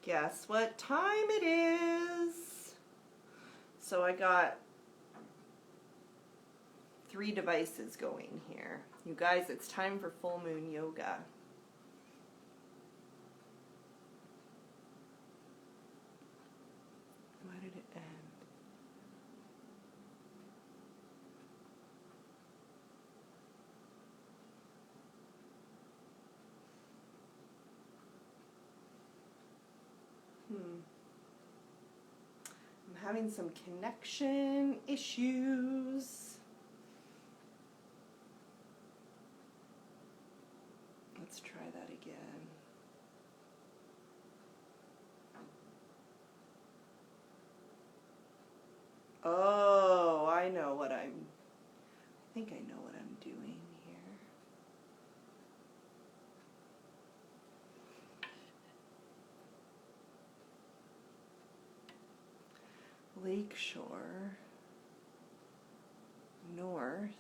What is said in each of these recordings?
Guess what time it is? So I got 3 devices going here. You guys, it's time for full moon yoga. Why did it end? I'm having some connection issues. Let's try that again. Oh, I think I know what I'm doing here. Lakeshore, north.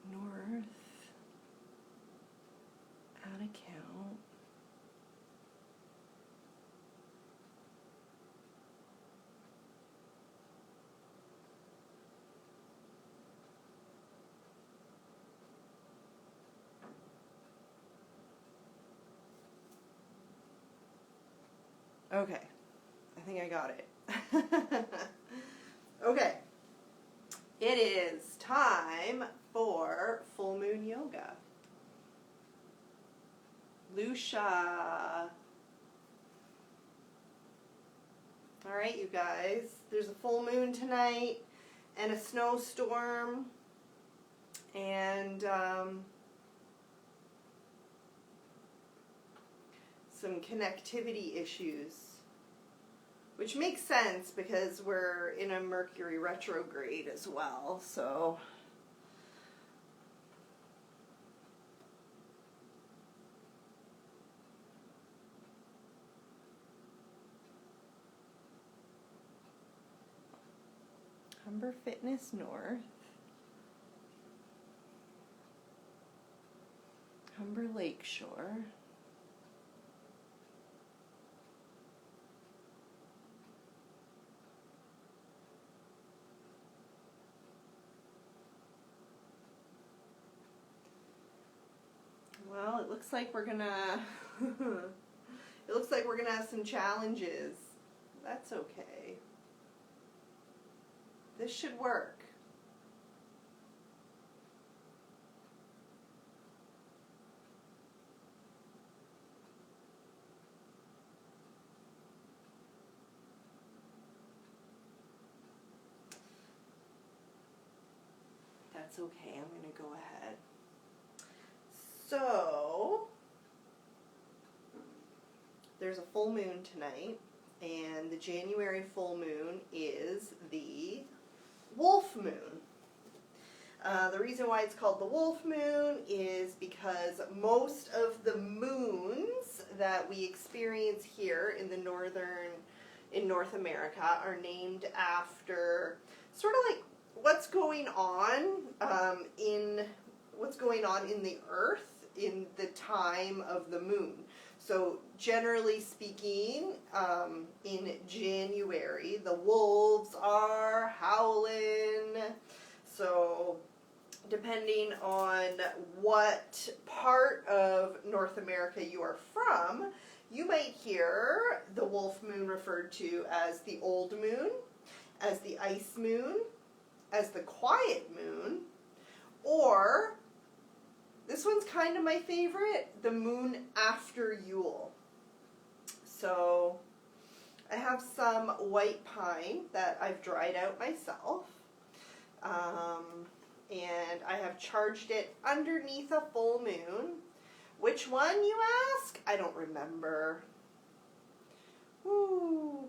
North, add account. Okay, I think I got it. Okay, it is time for full moon yoga. Lucia. All right, you guys, there's a full moon tonight and a snowstorm and some connectivity issues, which makes sense because we're in a Mercury retrograde as well, so Humber Fitness North, Humber Lakeshore, well, it looks like we're gonna have some challenges. That's okay. This should work. That's okay. I'm going to go ahead. So, there's a full moon tonight, and the January full moon is the wolf moon. The reason why it's called the wolf moon is because most of the moons that we experience here in North America are named after sort of like what's going on in the earth in the time of the moon. So generally speaking, in January, the wolves are howling. So depending on what part of North America you are from, you might hear the wolf moon referred to as the old moon, as the ice moon, as the quiet moon, or this one's kind of my favorite, the moon after Yule. So I have some white pine that I've dried out myself. And I have charged it underneath a full moon. Which one, you ask? I don't remember. Ooh.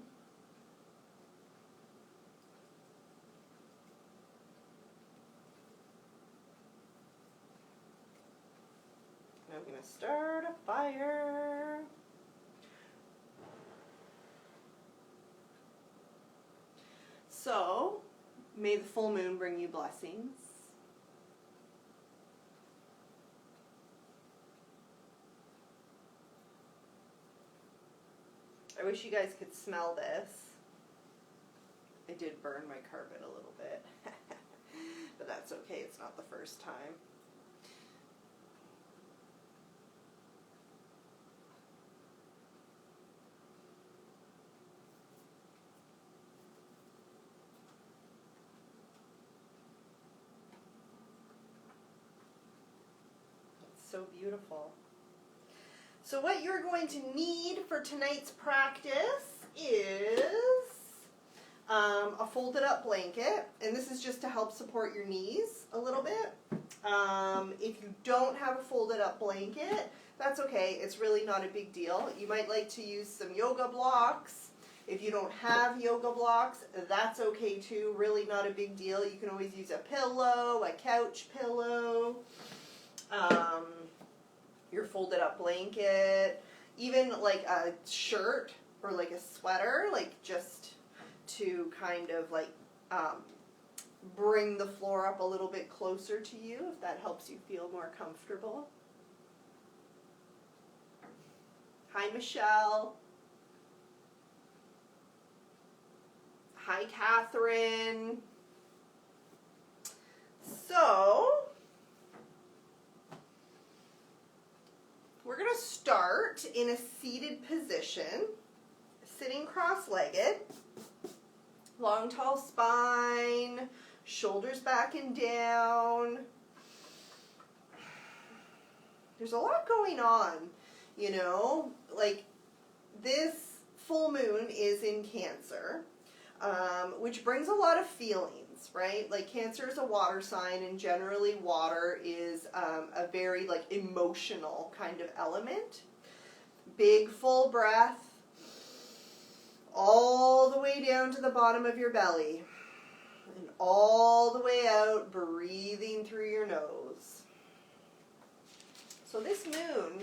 I'm going to start a fire. So, may the full moon bring you blessings. I wish you guys could smell this. I did burn my carpet a little bit. But that's okay, it's not the first time. It's so beautiful. So what you're going to need for tonight's practice is a folded up blanket, and this is just to help support your knees a little bit. If you don't have a folded up blanket, that's okay. It's really not a big deal. You might like to use some yoga blocks. If you don't have yoga blocks, that's okay too. Really not a big deal. You can always use a pillow, a couch pillow, your folded up blanket, even like a shirt or like a sweater, like just to kind of like bring the floor up a little bit closer to you, if that helps you feel more comfortable. Hi, Michelle. Hi, Catherine. So, we're going to start in a seated position, sitting cross-legged, long, tall spine, shoulders back and down. There's a lot going on, you know, like this full moon is in Cancer, which brings a lot of feelings, right? Like Cancer is a water sign, and generally water is a very like emotional kind of element. Big full breath all the way down to the bottom of your belly and all the way out, breathing through your nose. So this moon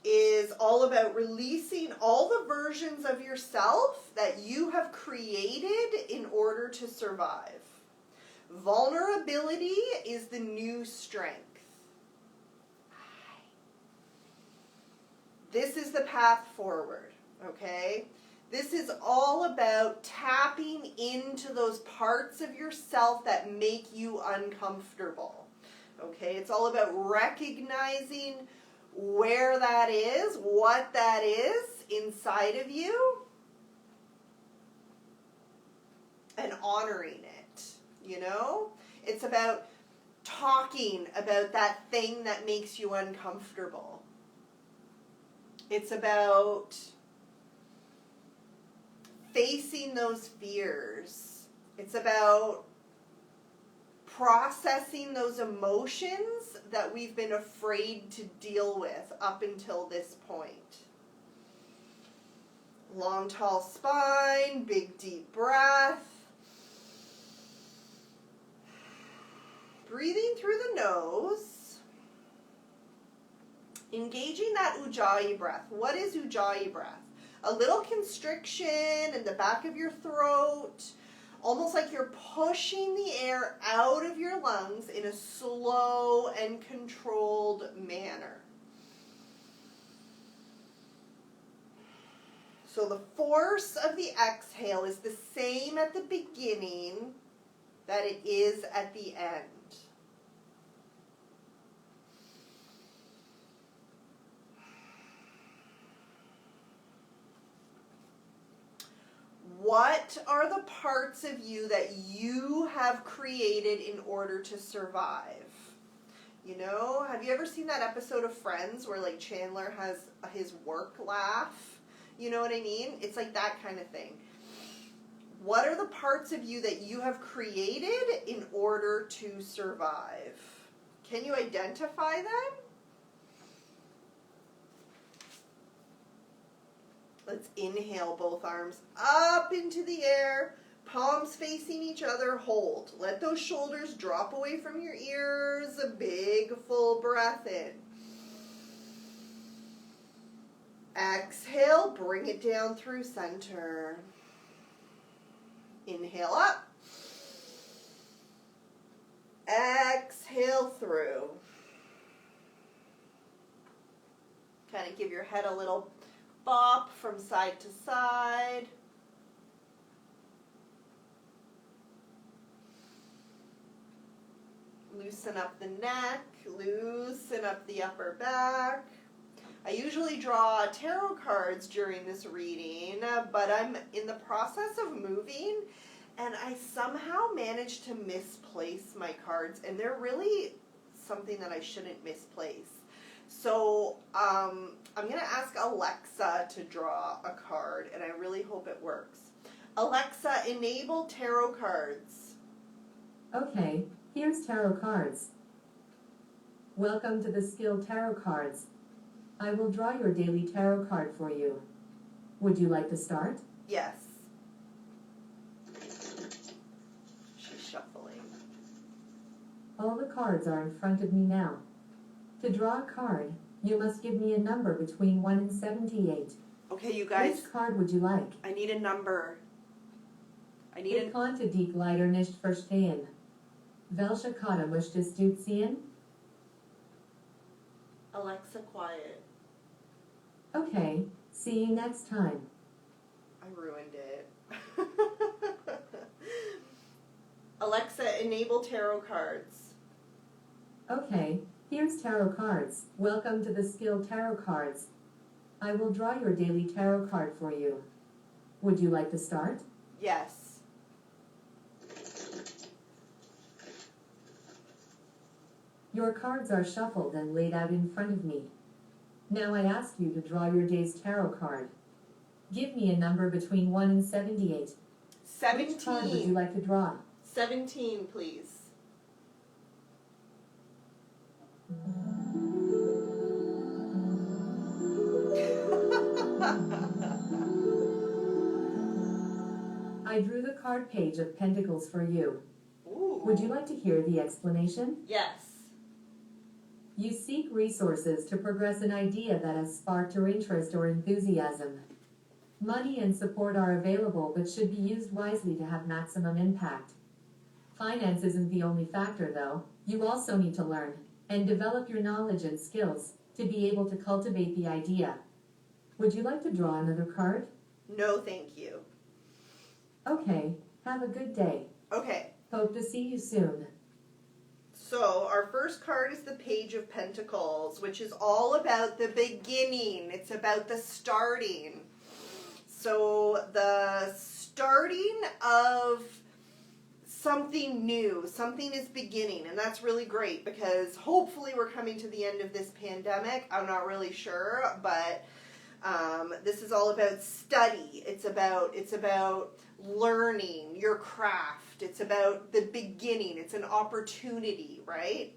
is all about releasing all the versions of yourself that you have created in order to survive. Vulnerability is the new strength. This is the path forward, okay? This is all about tapping into those parts of yourself that make you uncomfortable, okay? It's all about recognizing where that is, what that is inside of you, and honoring it, you know? It's about talking about that thing that makes you uncomfortable. It's about facing those fears. It's about processing those emotions that we've been afraid to deal with up until this point. Long, tall spine, big, deep breath. Breathing through the nose. Engaging that Ujjayi breath. What is Ujjayi breath? A little constriction in the back of your throat, almost like you're pushing the air out of your lungs in a slow and controlled manner. So the force of the exhale is the same at the beginning that it is at the end. What are the parts of you that you have created in order to survive? You know, have you ever seen that episode of Friends where like Chandler has his work laugh? You know what I mean? It's like that kind of thing. What are the parts of you that you have created in order to survive? Can you identify them? Let's inhale both arms up into the air, palms facing each other, hold. Let those shoulders drop away from your ears, a big full breath in. Exhale, bring it down through center. Inhale up. Exhale through. Kind of give your head a little bop from side to side. Loosen up the neck, loosen up the upper back. I usually draw tarot cards during this reading, but I'm in the process of moving and I somehow managed to misplace my cards, and they're really something that I shouldn't misplace. So I'm going to ask Alexa to draw a card, and I really hope it works. Alexa, enable tarot cards. Okay, here's tarot cards. Welcome to the Skill Tarot Cards. I will draw your daily tarot card for you. Would you like to start? Yes. She's shuffling. All the cards are in front of me now. To draw a card, you must give me a number between 1 and 78. Okay, you guys. Which card would you like? I need a number. Ik kan te dik leider nicht verstehen. Welche Karte möchtest du ziehen? Alexa, quiet. Okay, see you next time. I ruined it. Alexa, enable tarot cards. Okay, here's tarot cards. Welcome to the Skill Tarot Cards. I will draw your daily tarot card for you. Would you like to start? Yes. Your cards are shuffled and laid out in front of me. Now I ask you to draw your day's tarot card. Give me a number between 1 and 78. 17. Which card would you like to draw? 17, please. I drew the card Page of Pentacles for you. Ooh. Would you like to hear the explanation? Yes. You seek resources to progress an idea that has sparked your interest or enthusiasm. Money and support are available but should be used wisely to have maximum impact. Finance isn't the only factor though. You also need to learn and develop your knowledge and skills to be able to cultivate the idea. Would you like to draw another card? No, thank you. Okay, have a good day. Okay. Hope to see you soon. So our first card is the Page of Pentacles, which is all about the beginning. It's about the starting. So the starting of something new, something is beginning, and that's really great because hopefully we're coming to the end of this pandemic. I'm not really sure, but this is all about study. It's about learning your craft. It's about the beginning. It's an opportunity, right?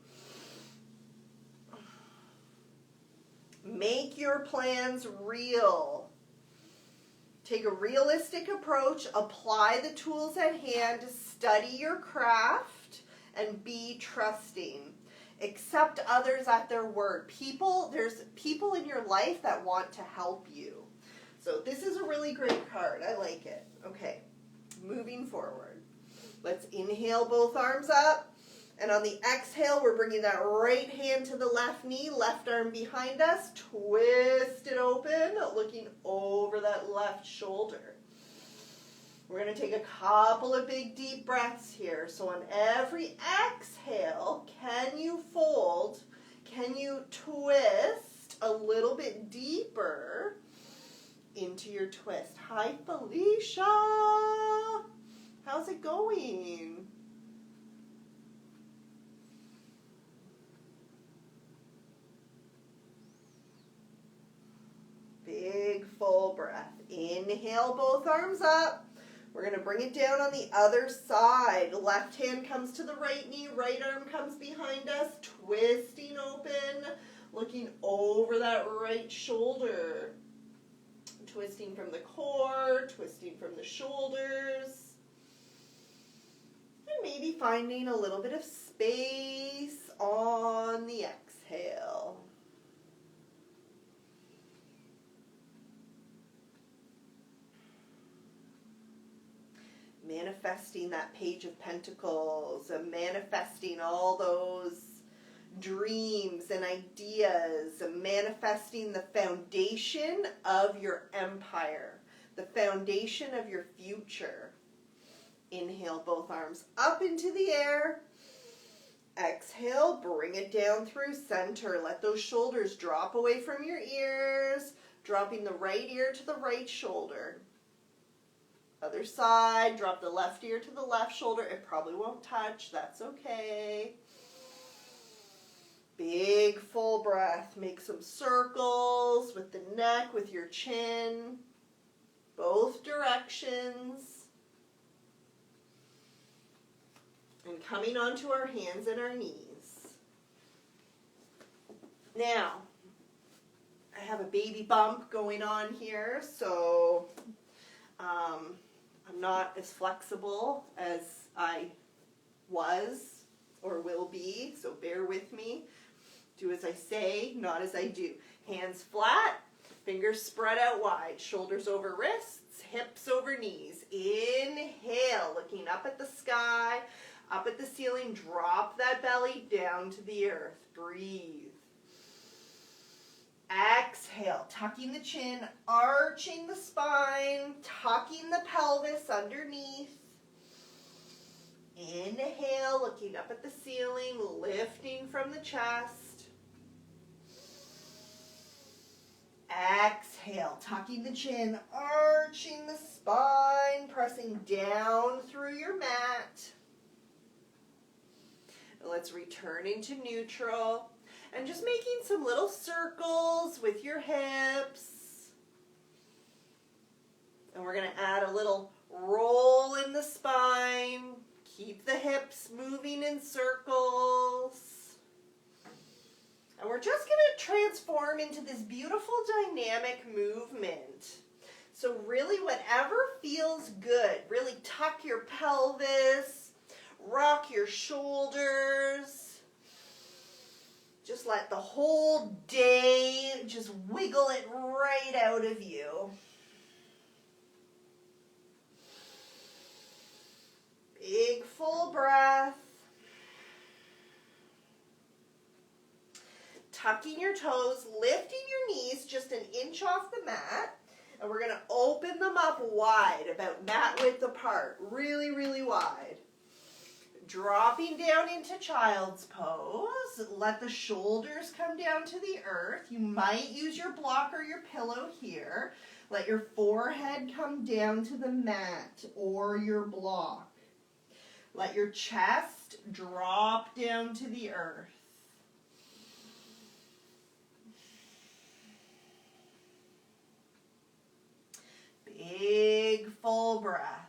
Make your plans real. Take a realistic approach, apply the tools at hand, study your craft, and be trusting. Accept others at their word. There's people in your life that want to help you. So this is a really great card. I like it. Okay, moving forward. Let's inhale both arms up. And on the exhale, we're bringing that right hand to the left knee, left arm behind us, twist it open, looking over that left shoulder. We're going to take a couple of big deep breaths here. So on every exhale, can you fold? Can you twist a little bit deeper into your twist? Hi, Felicia. How's it going? Big full breath. Inhale both arms up. We're going to bring it down on the other side. Left hand comes to the right knee, right arm comes behind us, twisting open, looking over that right shoulder. Twisting from the core, twisting from the shoulders. And maybe finding a little bit of space on the exhale. Manifesting that Page of Pentacles, manifesting all those dreams and ideas, manifesting the foundation of your empire, the foundation of your future. Inhale, both arms up into the air. Exhale, bring it down through center. Let those shoulders drop away from your ears, dropping the right ear to the right shoulder. Other side, drop the left ear to the left shoulder. It probably won't touch, that's okay. Big full breath. Make some circles with the neck, with your chin. Both directions. And coming onto our hands and our knees. Now, I have a baby bump going on here, so I'm not as flexible as I was or will be, so bear with me. Do as I say, not as I do. Hands flat, fingers spread out wide, shoulders over wrists, hips over knees. Inhale, looking up at the sky, up at the ceiling, drop that belly down to the earth. Breathe. Exhale, tucking the chin, arching the spine, tucking the pelvis underneath. Inhale, looking up at the ceiling, lifting from the chest. Exhale, tucking the chin, arching the spine, pressing down through your mat. And let's return into neutral and just making some little circles with your hips. And we're going to add a little roll in the spine. Keep the hips moving in circles. And we're just going to transform into this beautiful dynamic movement. So really whatever feels good, really tuck your pelvis, rock your shoulders. Just let the whole day just wiggle it right out of you. Big full breath. Tucking your toes, lifting your knees just an inch off the mat, and we're going to open them up wide, about mat width apart, really, really wide. Dropping down into child's pose, let the shoulders come down to the earth. You might use your block or your pillow here. Let your forehead come down to the mat or your block. Let your chest drop down to the earth. Big full breath.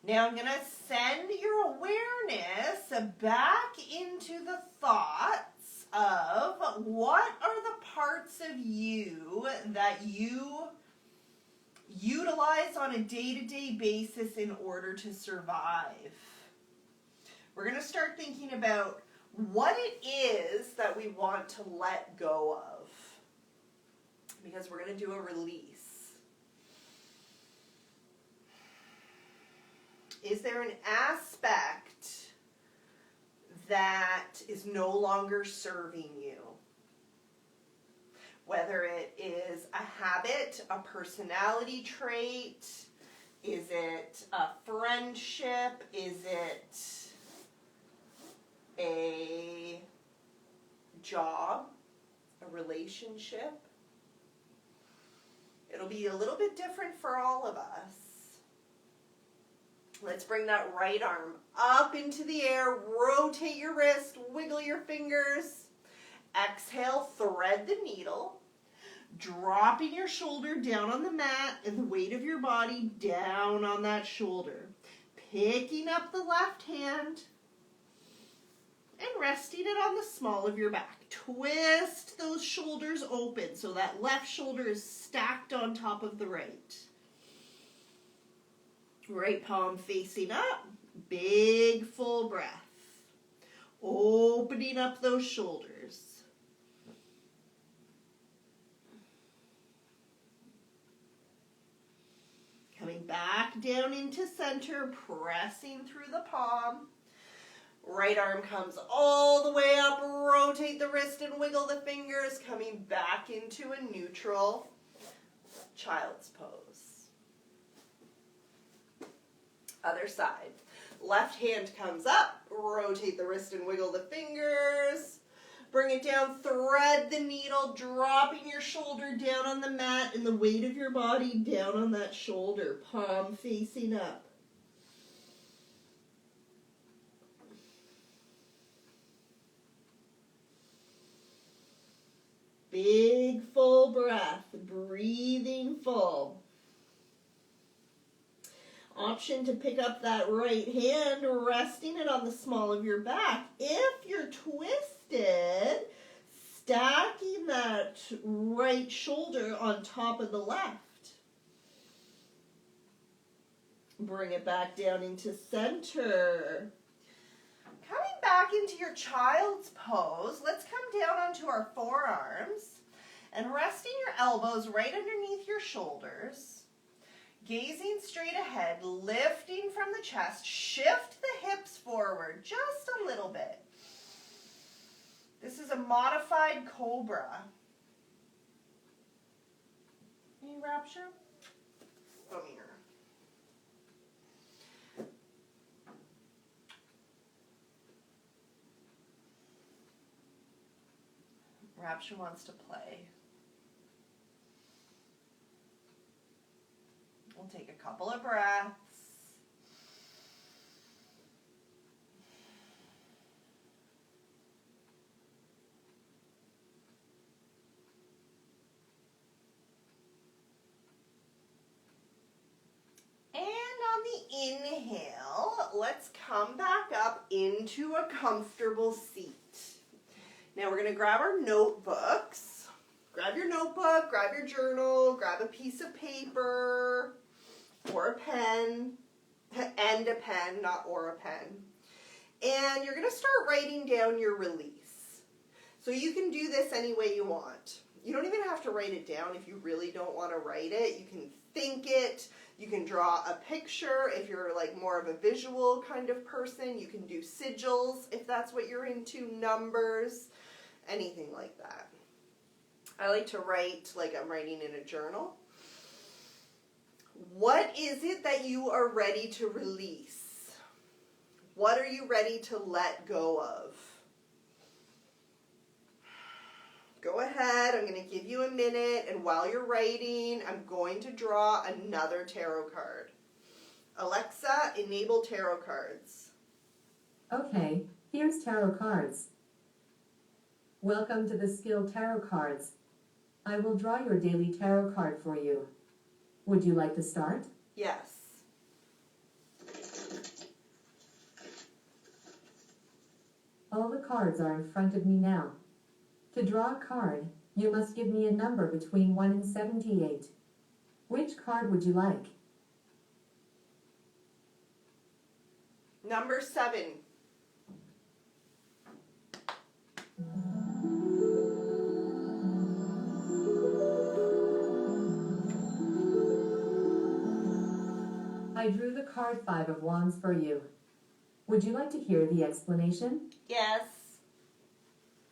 Now I'm going to send your awareness back into the thoughts of what are the parts of you that you utilize on a day-to-day basis in order to survive. We're going to start thinking about what it is that we want to let go of, because we're going to do a release. Is there an aspect that is no longer serving you? Whether it is a habit, a personality trait, is it a friendship, is it a job, a relationship? It'll be a little bit different for all of us. Let's bring that right arm up into the air, rotate your wrist, wiggle your fingers. Exhale, thread the needle. Dropping your shoulder down on the mat and the weight of your body down on that shoulder. Picking up the left hand and resting it on the small of your back. Twist those shoulders open so that left shoulder is stacked on top of the right. Right palm facing up. Big full breath. Opening up those shoulders. Coming back down into center, pressing through the palm. Right arm comes all the way up, rotate the wrist and wiggle the fingers, coming back into a neutral child's pose. Other side. Left hand comes up, rotate the wrist and wiggle the fingers. Bring it down, thread the needle, dropping your shoulder down on the mat and the weight of your body down on that shoulder, palm facing up. Big full breath, breathing full. Option to pick up that right hand, resting it on the small of your back. If you're twisted, stacking that right shoulder on top of the left. Bring it back down into center. Coming back into your child's pose, let's come down onto our forearms and resting your elbows right underneath your shoulders. Gazing straight ahead, lifting from the chest, shift the hips forward just a little bit. This is a modified cobra. Any rapture? Come here. Rapture wants to play. We'll take a couple of breaths. And on the inhale, let's come back up into a comfortable seat. Now we're going to grab our notebooks. Grab your notebook, grab your journal, grab a piece of paper or a pen, and a pen, not or a pen. And you're going to start writing down your release. So you can do this any way you want. You don't even have to write it down if you really don't want to write it. You can think it. You can draw a picture if you're like more of a visual kind of person. You can do sigils if that's what you're into, numbers, anything like that. I like to write like I'm writing in a journal. What is it that you are ready to release? What are you ready to let go of? Go ahead, I'm going to give you a minute, and while you're writing, I'm going to draw another tarot card. Alexa, enable tarot cards. Okay, here's tarot cards. Welcome to the Skill Tarot Cards. I will draw your daily tarot card for you. Would you like to start? Yes. All the cards are in front of me now. To draw a card, you must give me a number between 1 and 78. Which card would you like? Number 7. I drew the card 5 of Wands for you. Would you like to hear the explanation? Yes.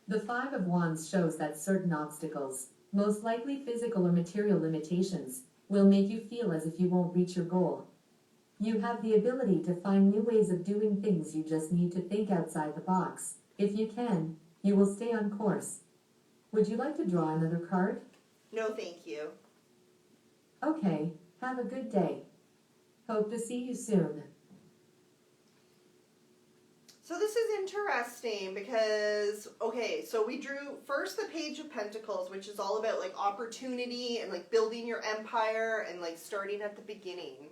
The 5 of Wands shows that certain obstacles, most likely physical or material limitations, will make you feel as if you won't reach your goal. You have the ability to find new ways of doing things, you just need to think outside the box. If you can, you will stay on course. Would you like to draw another card? No, thank you. Okay, have a good day. Hope to see you soon. So this is interesting because, okay, so we drew first the Page of Pentacles, which is all about like opportunity and like building your empire and like starting at the beginning.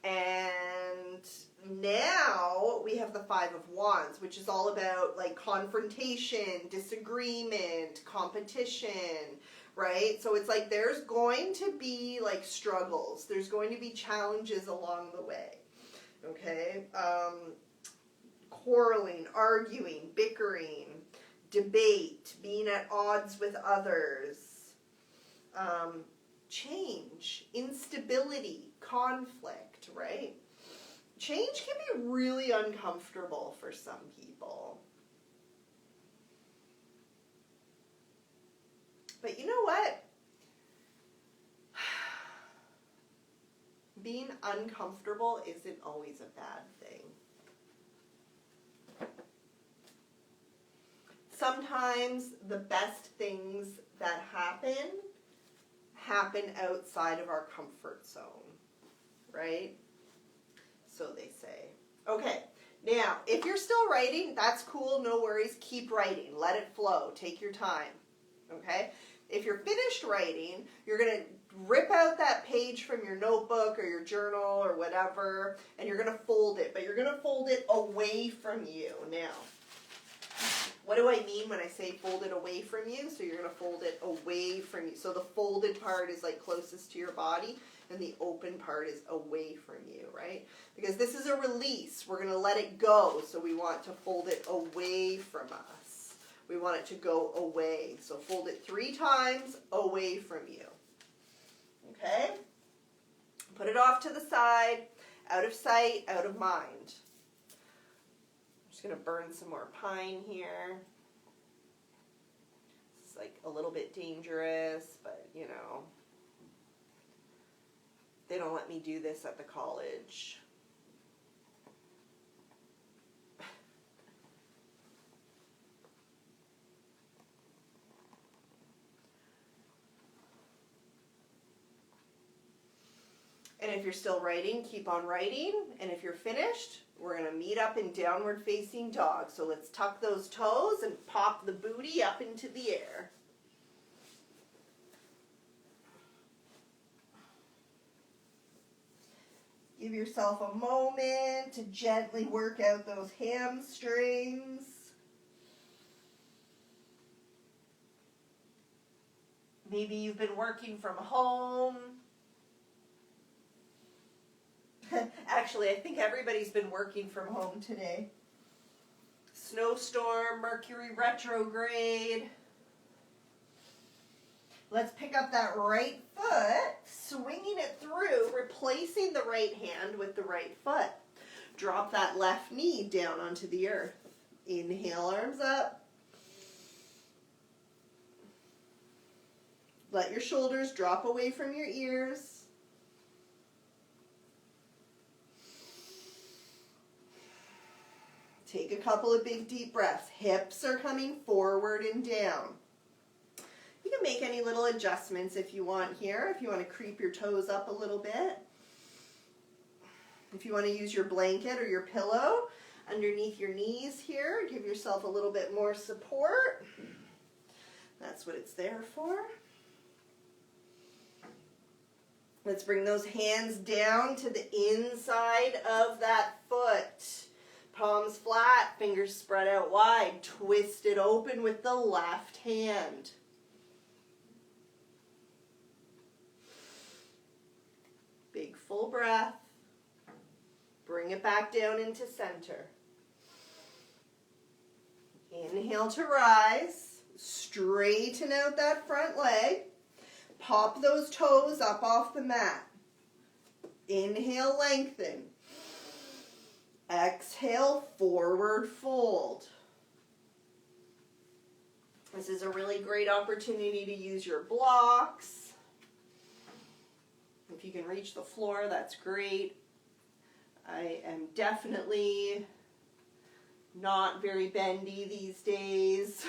And now we have the Five of Wands, which is all about like confrontation, disagreement, competition, right? So it's like there's going to be like struggles. There's going to be challenges along the way. Okay? Quarreling, arguing, bickering, debate, being at odds with others, change, instability, conflict, right? Change can be really uncomfortable for some people. But you know what? Being uncomfortable isn't always a bad thing. Sometimes the best things that happen outside of our comfort zone, right? So they say. Okay, now, if you're still writing, that's cool, no worries, keep writing, let it flow, take your time, okay? If you're finished writing, you're going to rip out that page from your notebook or your journal or whatever, and you're going to fold it, but you're going to fold it away from you. Now, what do I mean when I say fold it away from you? So you're going to fold it away from you. So the folded part is like closest to your body, and the open part is away from you, right? Because this is a release. We're going to let it go, so we want to fold it away from us. We want it to go away. So fold it 3 times away from you. Okay? Put it off to the side, out of sight, out of mind. I'm just going to burn some more pine here. It's like a little bit dangerous, but you know, they don't let me do this at the college. And if you're still writing, keep on writing. And if you're finished, we're going to meet up in downward facing dog. So let's tuck those toes and pop the booty up into the air. Give yourself a moment to gently work out those hamstrings. Maybe you've been working from home. Actually, I think everybody's been working from home today. Snowstorm, Mercury retrograde. Let's pick up that right foot, swinging it through, replacing the right hand with the right foot. Drop that left knee down onto the earth. Inhale, arms up. Let your shoulders drop away from your ears. Take a couple of big deep breaths. Hips are coming forward and down. You can make any little adjustments if you want here. If you want to creep your toes up a little bit. If you want to use your blanket or your pillow underneath your knees here, give yourself a little bit more support. That's what it's there for. Let's bring those hands down to the inside of that foot. Palms flat, fingers spread out wide. Twist it open with the left hand. Big full breath. Bring it back down into center. Inhale to rise. Straighten out that front leg. Pop those toes up off the mat. Inhale, lengthen. Exhale, forward fold. This is a really great opportunity to use your blocks. If you can reach the floor, that's great. I am definitely not very bendy these days.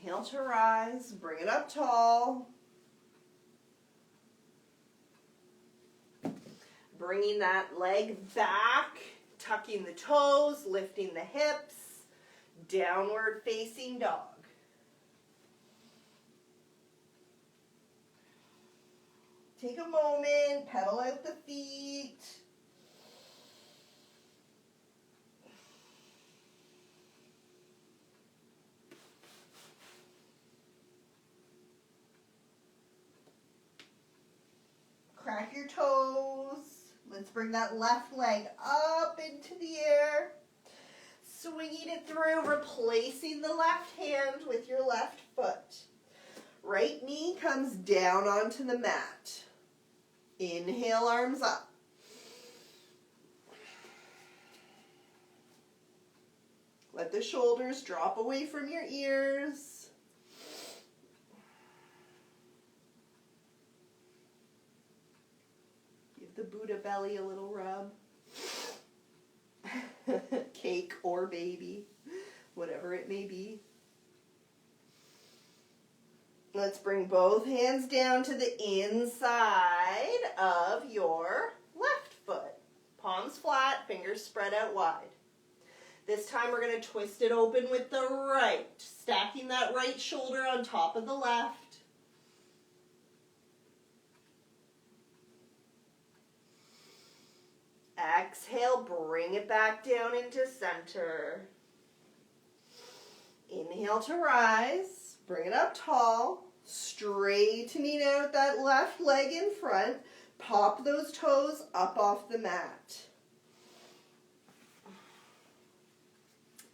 Inhale to rise, bring it up tall. Bringing that leg back, tucking the toes, lifting the hips, downward facing dog. Take a moment, pedal out the feet. Crack your toes. Let's bring that left leg up into the air. Swinging it through, replacing the left hand with your left foot. Right knee comes down onto the mat. Inhale, arms up. Let the shoulders drop away from your ears. Give the Buddha belly a little rub. Cake or baby, whatever it may be. Let's bring both hands down to the inside of your left foot. Palms flat, fingers spread out wide. This time we're going to twist it open with the right, stacking that right shoulder on top of the left. Exhale, bring it back down into center. Inhale to rise, bring it up tall, straightening out that left leg in front, pop those toes up off the mat.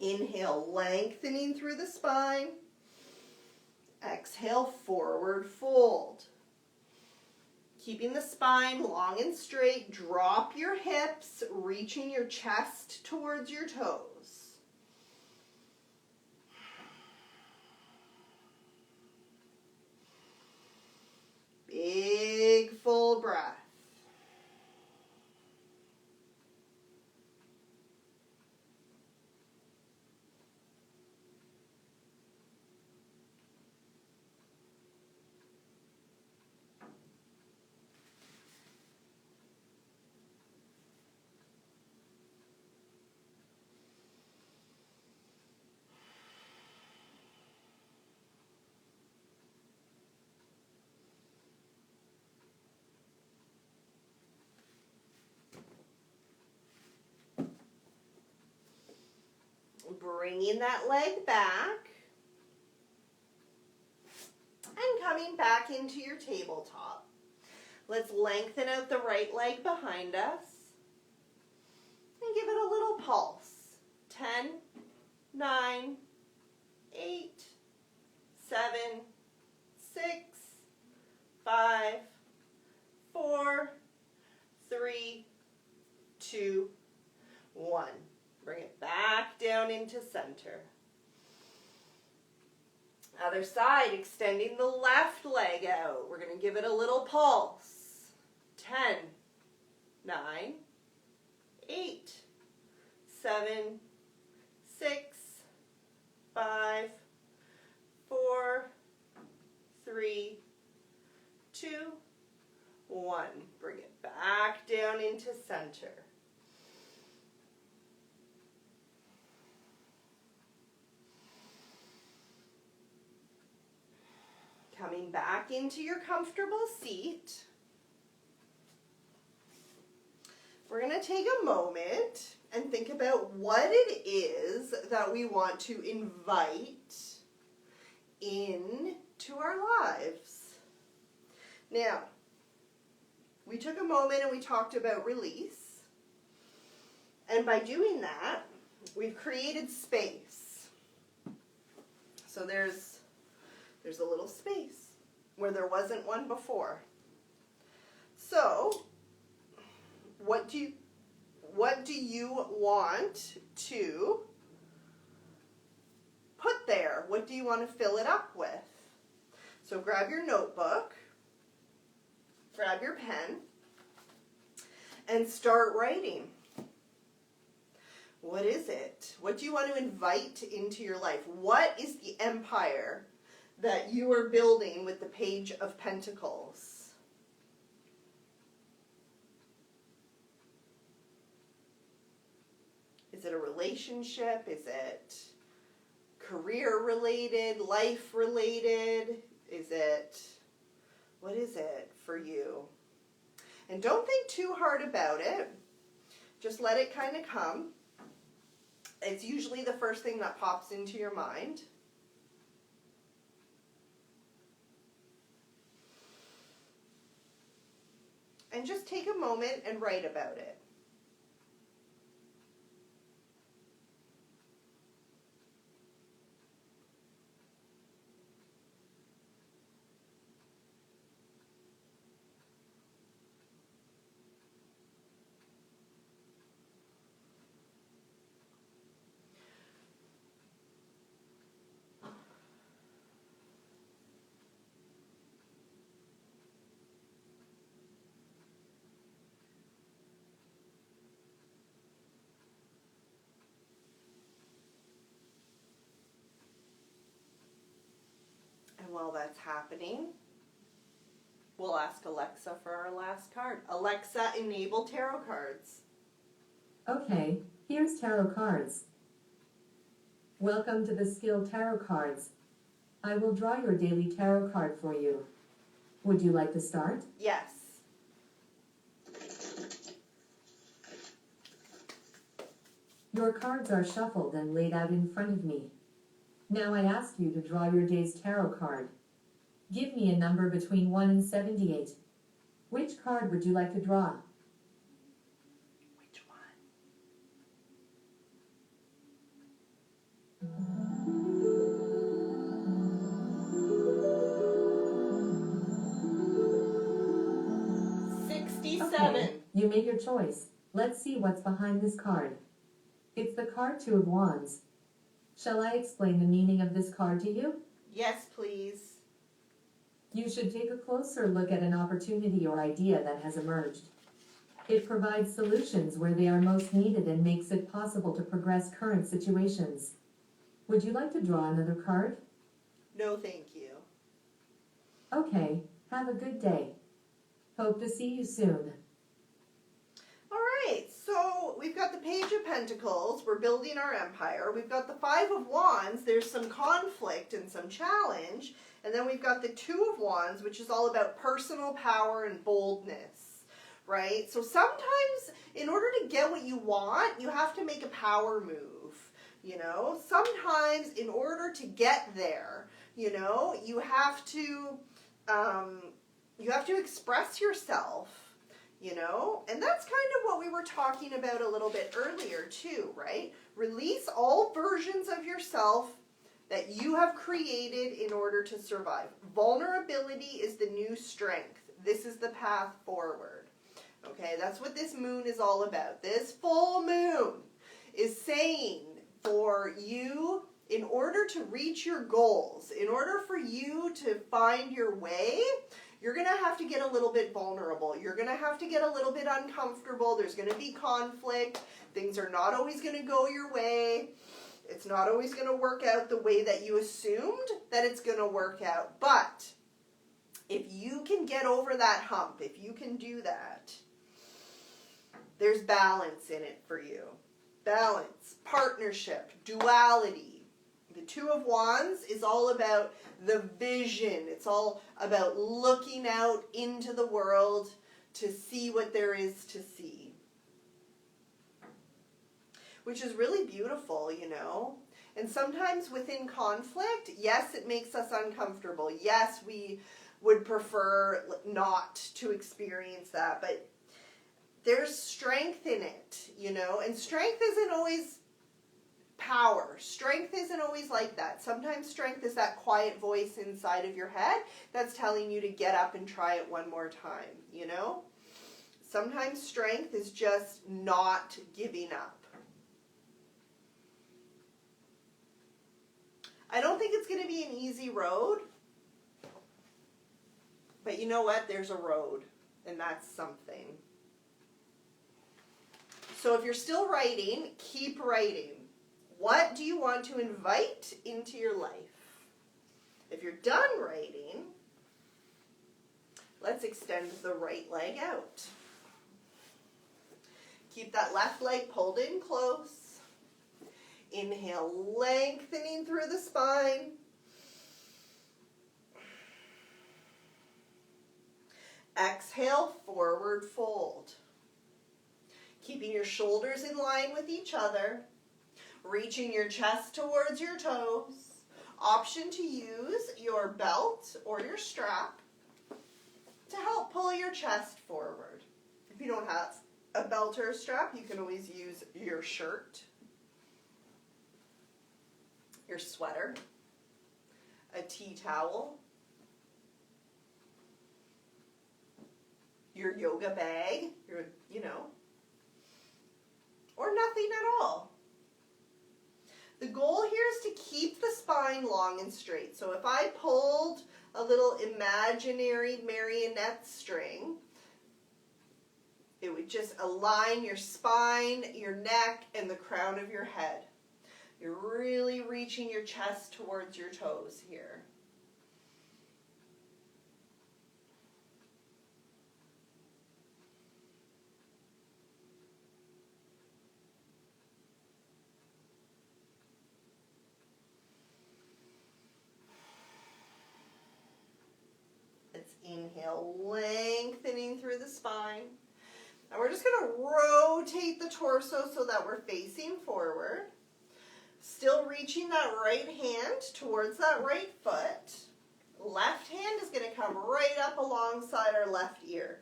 Inhale, lengthening through the spine. Exhale, forward fold. Keeping the spine long and straight, drop your hips, reaching your chest towards your toes. Big full breath. Bringing that leg back and coming back into your tabletop. Let's lengthen out the right leg behind us and give it a little pulse. 10, 9, 8, 7, 6, 5, 4, 3, 2, 1. Bring it back down into center. Other side, extending the left leg out. We're going to give it a little pulse. 10, 9, 8, 7, 6, 5, 4, 3, 2, 1. Bring it back down into center. Coming back into your comfortable seat. We're going to take a moment and think about what it is that we want to invite into our lives. Now, we took a moment and we talked about release. And by doing that, we've created space. So there's a little space where there wasn't one before. So, what do you want to put there? What do you want to fill it up with? So grab your notebook, grab your pen, and start writing. What is it? What do you want to invite into your life? What is the empire that you are building with the Page of Pentacles? Is it a relationship? Is it career related, life related? What is it for you? And don't think too hard about it. Just let it kind of come. It's usually the first thing that pops into your mind. And just take a moment and write about it. And while that's happening, we'll ask Alexa for our last card. Alexa, enable tarot cards. Okay, here's tarot cards. Welcome to the Skill Tarot Cards. I will draw your daily tarot card for you. Would you like to start? Yes. Your cards are shuffled and laid out in front of me. Now I ask you to draw your day's tarot card. Give me a number between 1 and 78. Which card would you like to draw? Which one? Okay, you made your choice. Let's see what's behind this card. It's the card 2 of Wands. Shall I explain the meaning of this card to you? Yes, please. You should take a closer look at an opportunity or idea that has emerged. It provides solutions where they are most needed and makes it possible to progress current situations. Would you like to draw another card? No, thank you. Okay, have a good day. Hope to see you soon. All right, so we've got the Page of Pentacles. We're building our empire. We've got the Five of Wands. There's some conflict and some challenge. And then we've got the Two of Wands, which is all about personal power and boldness, right? So sometimes in order to get what you want, you have to make a power move, you know? Sometimes in order to get there, you know, you have to express yourself, you know? And that's kind of what we were talking about a little bit earlier too, right? Release all versions of yourself that you have created in order to survive. Vulnerability is the new strength. This is the path forward. Okay, that's what this moon is all about. This full moon is saying for you, in order to reach your goals, in order for you to find your way, you're going to have to get a little bit vulnerable. You're going to have to get a little bit uncomfortable. There's going to be conflict. Things are not always going to go your way. It's not always going to work out the way that you assumed that it's going to work out. But if you can get over that hump, if you can do that, there's balance in it for you. Balance, partnership, duality. The Two of Wands is all about the vision. It's all about looking out into the world to see what there is to see. Which is really beautiful, you know. And sometimes within conflict, yes, it makes us uncomfortable. Yes, we would prefer not to experience that, but there's strength in it, you know. And strength isn't always power. Strength isn't always like that. Sometimes strength is that quiet voice inside of your head that's telling you to get up and try it one more time, you know. Sometimes strength is just not giving up. I don't think it's going to be an easy road, but you know what? There's a road, and that's something. So if you're still writing, keep writing. What do you want to invite into your life? If you're done writing, let's extend the right leg out. Keep that left leg pulled in close. Inhale, lengthening through the spine. Exhale, forward fold. Keeping your shoulders in line with each other. Reaching your chest towards your toes. Option to use your belt or your strap to help pull your chest forward. If you don't have a belt or a strap, you can always use your shirt, your sweater, a tea towel, your yoga bag, or nothing at all. The goal here is to keep the spine long and straight. So if I pulled a little imaginary marionette string, it would just align your spine, your neck, and the crown of your head. You're really reaching your chest towards your toes here. Let's inhale, lengthening through the spine. And we're just going to rotate the torso so that we're facing forward. Still reaching that right hand towards that right foot. Left hand is going to come right up alongside our left ear.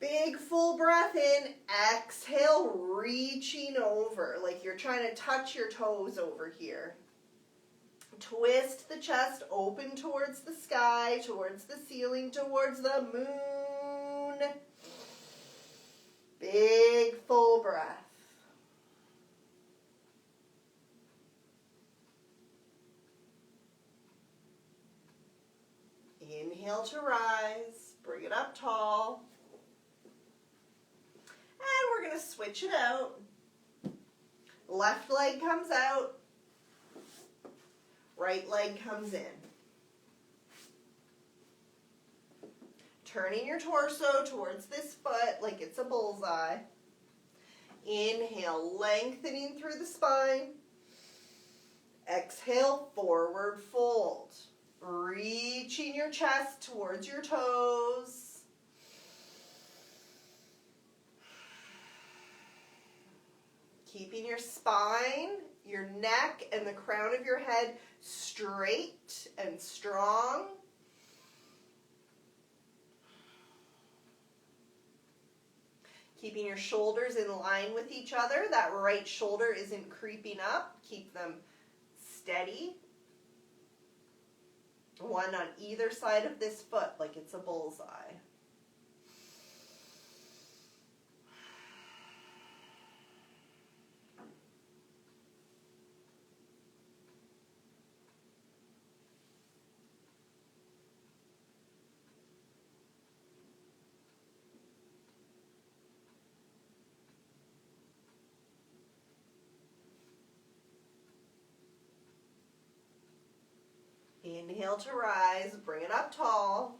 Big full breath in. Exhale, reaching over like you're trying to touch your toes over here. Twist the chest open towards the sky, towards the ceiling, towards the moon. Big full breath. Inhale to rise, bring it up tall. And we're going to switch it out. Left leg comes out. Right leg comes in. Turning your torso towards this foot like it's a bullseye. Inhale, lengthening through the spine. Exhale, forward fold. Reaching your chest towards your toes. Keeping your spine, your neck, and the crown of your head straight and strong. Keeping your shoulders in line with each other. That right shoulder isn't creeping up. Keep them steady. One on either side of this foot like it's a bullseye. Inhale to rise, bring it up tall.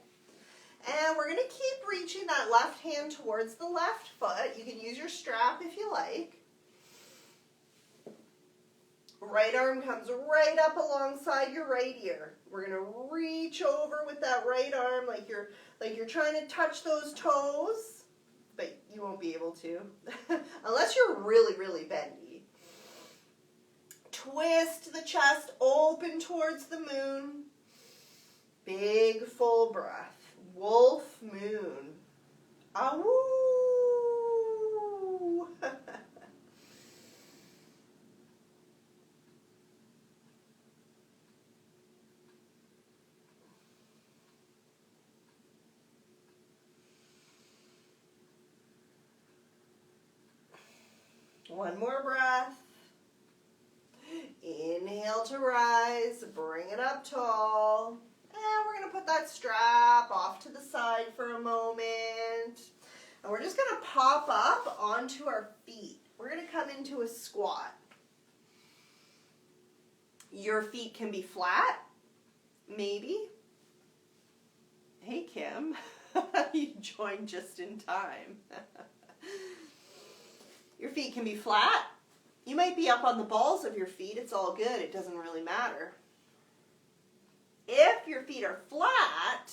And we're going to keep reaching that left hand towards the left foot. You can use your strap if you like. Right arm comes right up alongside your right ear. We're going to reach over with that right arm like you're trying to touch those toes, but you won't be able to unless you're really, really bendy. Twist the chest open towards the moon. Big full breath. Wolf moon. Awoo! One more breath. Inhale to rise, bring it up tall. And we're going to put that strap off to the side for a moment. And we're just going to pop up onto our feet. We're going to come into a squat. Your feet can be flat maybe. Hey, Kim. You joined just in time. Your feet can be flat. You might be up on the balls of your feet. It's all good. It doesn't really matter. If your feet are flat,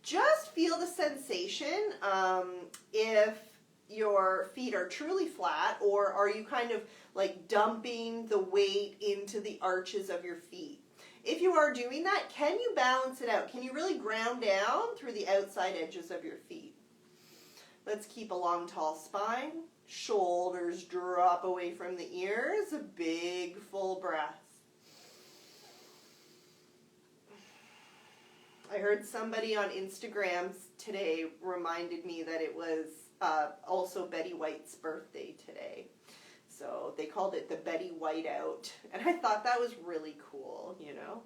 just feel the sensation. If your feet are truly flat, or are you kind of like dumping the weight into the arches of your feet? If you are doing that, can you balance it out? Can you really ground down through the outside edges of your feet? Let's keep a long, tall spine. Shoulders drop away from the ears. A big, full breath. I heard somebody on Instagram today reminded me that it was also Betty White's birthday today. So they called it the Betty White Out. And I thought that was really cool, you know?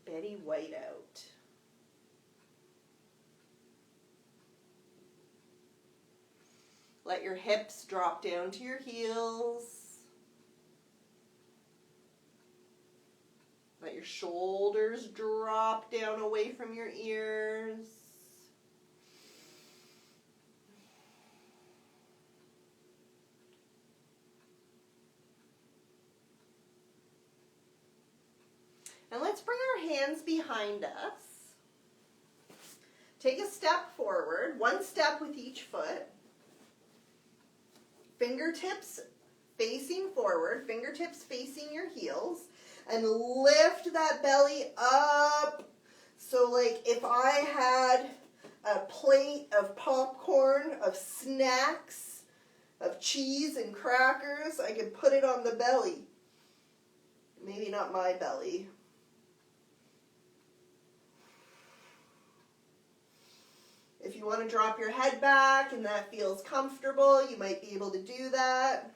Betty White Out. Let your hips drop down to your heels. Let your shoulders drop down away from your ears. And let's bring our hands behind us. Take a step forward, one step with each foot. Fingertips facing forward, fingertips facing your heels, and lift that belly up. So like if I had a plate of popcorn, of snacks, of cheese and crackers, I could put it on the belly. Maybe not my belly. If you want to drop your head back and that feels comfortable, you might be able to do that.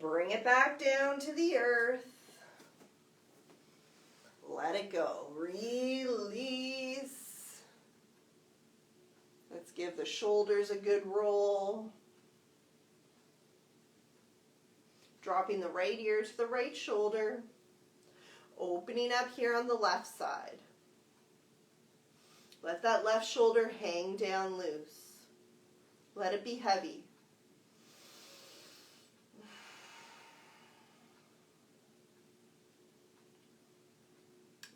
Bring it back down to the earth. Let it go. Release. Let's give the shoulders a good roll. Dropping the right ear to the right shoulder. Opening up here on the left side. Let that left shoulder hang down loose. Let it be heavy.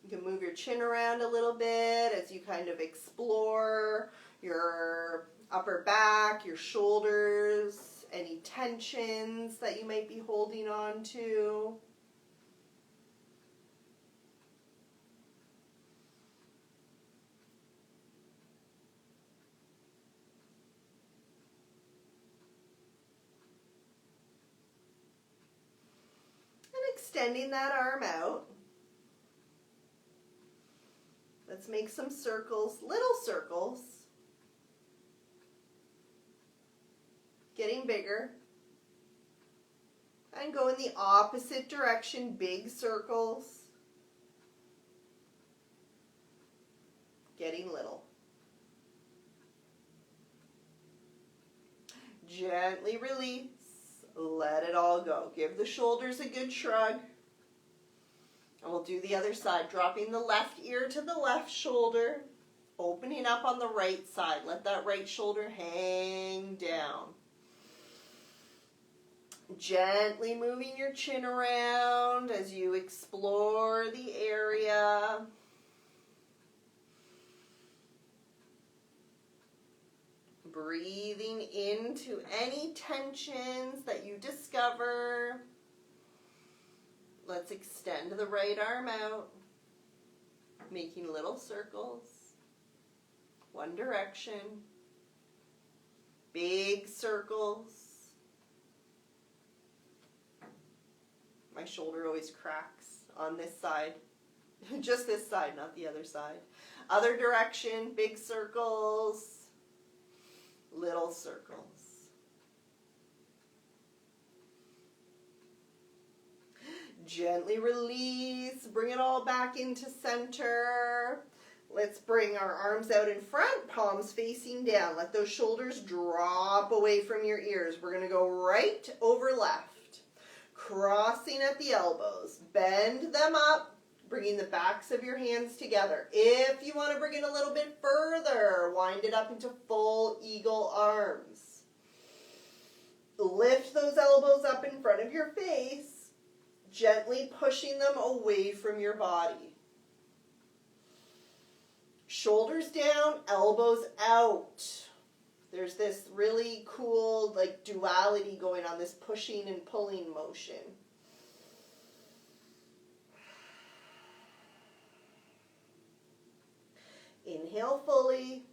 You can move your chin around a little bit as you kind of explore your upper back, your shoulders, any tensions that you might be holding on to. Extending that arm out. Let's make some circles, little circles. Getting bigger. And go in the opposite direction, big circles. Getting little. Gently release. Let it all go. Give the shoulders a good shrug. And we'll do the other side, dropping the left ear to the left shoulder, opening up on the right side. Let that right shoulder hang down. Gently moving your chin around as you explore the area. Breathing into any tensions that you discover. Let's extend the right arm out, making little circles. One direction. Big circles. My shoulder always cracks on this side. Just this side, not the other side. Other direction, big circles. Little circles. Gently release. Bring it all back into center. Let's bring our arms out in front, palms facing down. Let those shoulders drop away from your ears. We're going to go right over left, crossing at the elbows. Bend them up, bringing the backs of your hands together. If you want to bring it a little bit further, wind it up into full eagle arms. Lift those elbows up in front of your face, gently pushing them away from your body. Shoulders down, elbows out. There's this really cool like duality going on, this pushing and pulling motion. Inhale fully.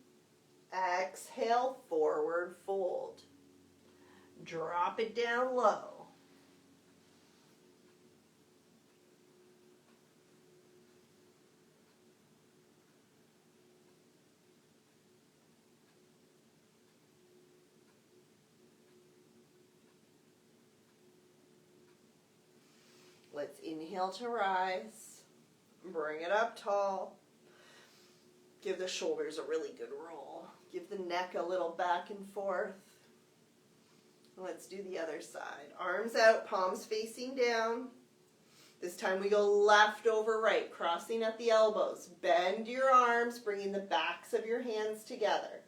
Exhale, forward fold. Drop it down low. Let's inhale to rise. Bring it up tall. Give the shoulders a really good roll. Give the neck a little back and forth. Let's do the other side. Arms out, palms facing down. This time we go left over right, crossing at the elbows. Bend your arms, bringing the backs of your hands together.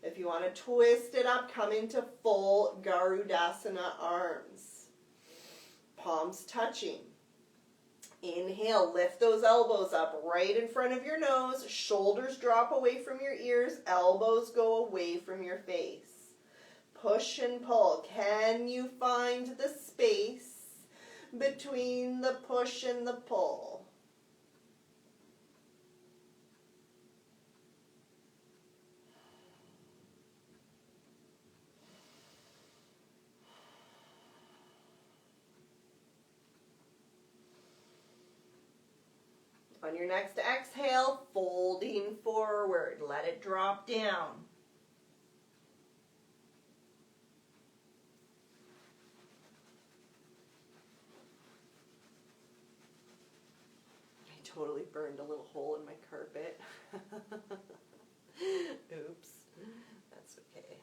If you want to twist it up, come into full Garudasana arms. Palms touching. Inhale, lift those elbows up right in front of your nose. Shoulders drop away from your ears. Elbows go away from your face. Push and pull. Can you find the space between the push and the pull? On your next exhale, folding forward. Let it drop down. I totally burned a little hole in my carpet. Oops. That's okay.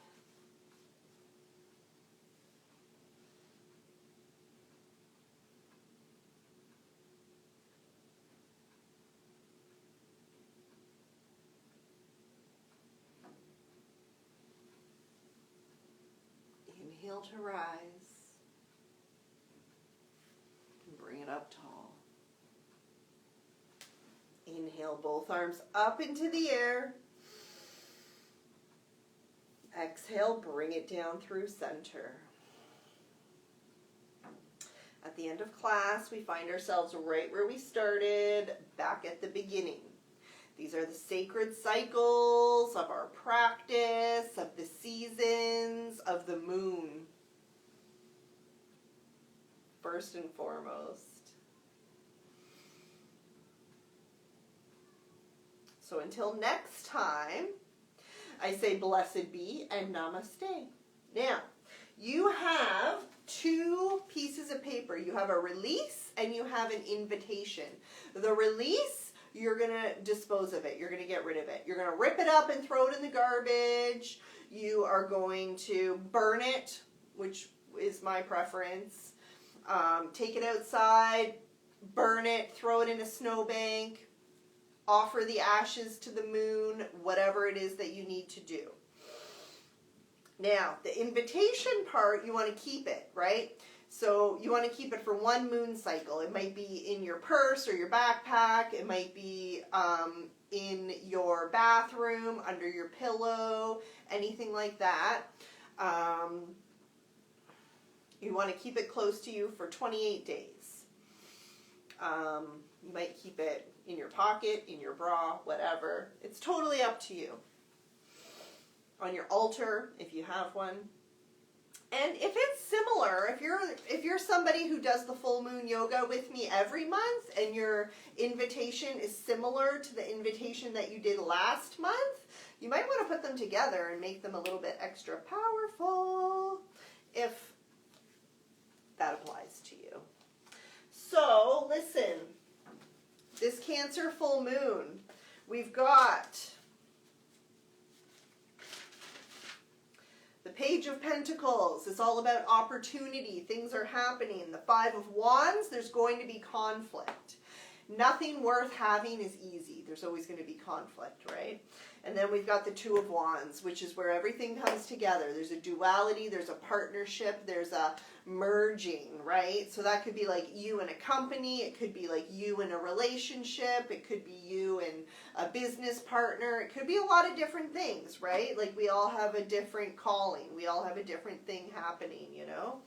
Inhale to rise. Bring it up tall. Inhale, both arms up into the air. Exhale, bring it down through center. At the end of class, we find ourselves right where we started, back at the beginning. These are the sacred cycles of our practice, of the seasons, of the moon. First and foremost. So until next time, I say blessed be and namaste. Now, you have two pieces of paper. You have a release and you have an invitation. The release, you're going to dispose of it. You're going to get rid of it. You're going to rip it up and throw it in the garbage. You are going to burn it, which is my preference. Take it outside, burn it, throw it in a snowbank, offer the ashes to the moon, whatever it is that you need to do. Now, the invitation part, you want to keep it, right? So you want to keep it for one moon cycle. It might be in your purse or your backpack. It might be in your bathroom, under your pillow, anything like that. You want to keep it close to you for 28 days. You might keep it in your pocket, in your bra, whatever. It's totally up to you. On your altar, if you have one. And if it's similar, if you're somebody who does the full moon yoga with me every month and your invitation is similar to the invitation that you did last month, you might want to put them together and make them a little bit extra powerful if that applies to you. So, listen, this Cancer full moon, we've got the Page of Pentacles. It's all about opportunity. Things are happening. The Five of Wands, there's going to be conflict. Nothing worth having is easy. There's always going to be conflict, right? And then we've got the Two of Wands, which is where everything comes together. There's a duality, there's a partnership, there's a merging, right? So that could be like you and a company, it could be like you and a relationship, it could be you and a business partner, it could be a lot of different things, right? Like we all have a different calling, we all have a different thing happening, you know?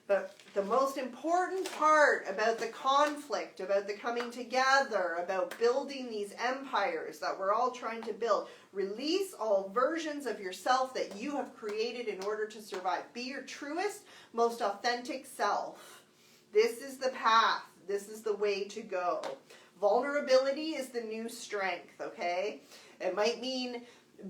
But the most important part about the conflict, about the coming together, about building these empires that we're all trying to build, release all versions of yourself that you have created in order to survive. Be your truest, most authentic self. This is the path. This is the way to go. Vulnerability is the new strength, okay? It might mean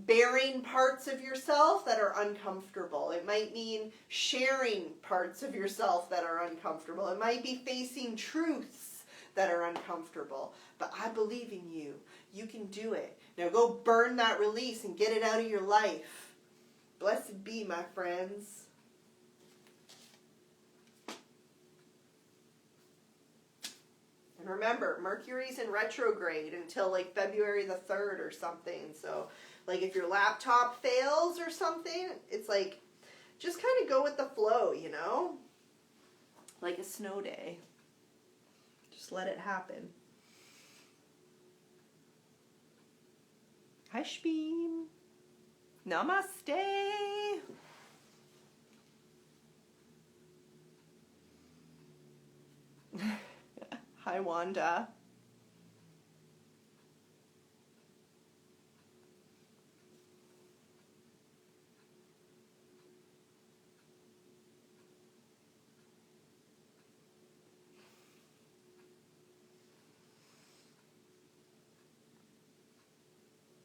bearing parts of yourself that are uncomfortable. It might mean sharing parts of yourself that are uncomfortable. It might be facing truths that are uncomfortable. But I believe in you. You can do it. Now go burn that release and get it out of your life. Blessed be, my friends. And remember, Mercury's in retrograde until like February the 3rd or something. So like if your laptop fails or something, it's like, just kind of go with the flow, you know? Like a snow day. Just let it happen. Hi, Shbeem. Namaste. Hi, Wanda.